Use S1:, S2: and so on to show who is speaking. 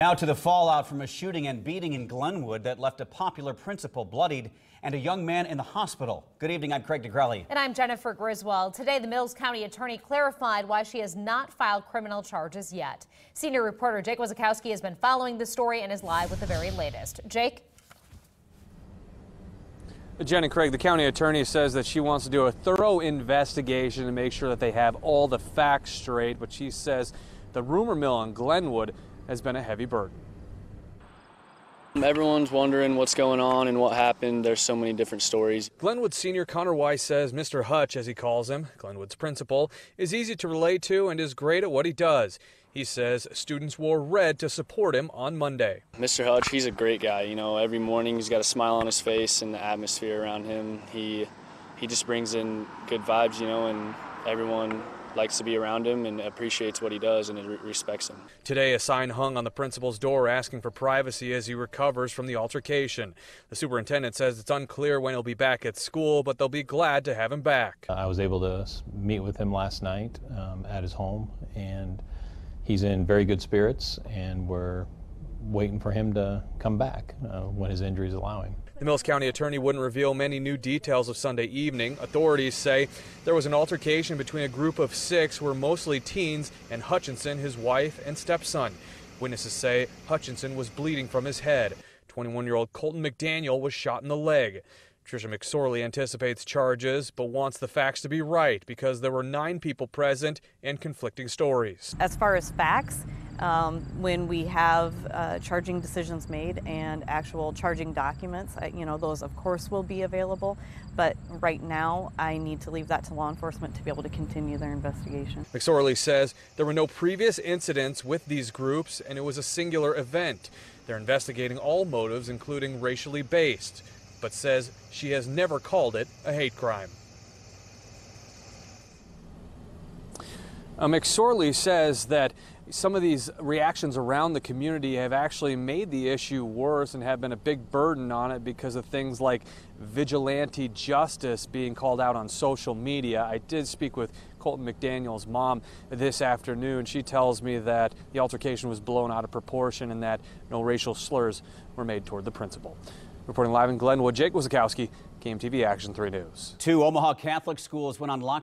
S1: Now to the fallout from a shooting and beating in Glenwood that left a popular principal bloodied and a young man in the hospital. Good evening, I'm Craig DeGrelli.
S2: And I'm Jennifer Griswold. Today, the Mills County Attorney clarified why she has not filed criminal charges yet. Senior reporter Jake Wazakowski has been following the story and is live with the very latest. Jake?
S3: Jen and Craig, the county attorney says that she wants to do a thorough investigation to make sure that they have all the facts straight, but she says the rumor mill in Glenwood has been a heavy burden.
S4: Everyone's wondering what's going on and what happened. There's so many different stories.
S3: Glenwood senior Connor Weiss says Mr. Hutch, as he calls him, Glenwood's principal, is easy to relate to and is great at what he does. He says students wore red to support him on Monday.
S4: Mr. Hutch, he's a great guy. You know, every morning he's got a smile on his face and the atmosphere around him. He just brings in good vibes, you know, and everyone likes to be around him and appreciates what he does and respects him.
S3: Today, a sign hung on the principal's door asking for privacy as he recovers from the altercation. The superintendent says it's unclear when he'll be back at school, but they'll be glad to have him back.
S5: I was able to meet with him last night at his home, and he's in very good spirits, and we're waiting for him to come back when his injuries allow him.
S3: The Mills County attorney wouldn't reveal many new details of Sunday evening. Authorities say there was an altercation between a group of 6 who were mostly teens and Hutchinson, his wife, and stepson. Witnesses say Hutchinson was bleeding from his head. 21-year-old Colton McDaniel was shot in the leg. Tricia McSorley anticipates charges, but wants the facts to be right because there were 9 people present and conflicting stories.
S6: As far as facts, when we have charging decisions made and actual charging documents, those of course will be available. But right now, I need to leave that to law enforcement to be able to continue their investigation.
S3: McSorley says there were no previous incidents with these groups and it was a singular event. They're investigating all motives, including racially based, but says she has never called it a hate crime. McSorley says that some of these reactions around the community have actually made the issue worse and have been a big burden on it because of things like vigilante justice being called out on social media. I did speak with Colton McDaniel's mom this afternoon. She tells me that the altercation was blown out of proportion and that no racial slurs were made toward the principal. Reporting live in Glenwood, Jake Wazakowski, KMTV Action 3 News.
S1: 2 Omaha Catholic schools went on lockdown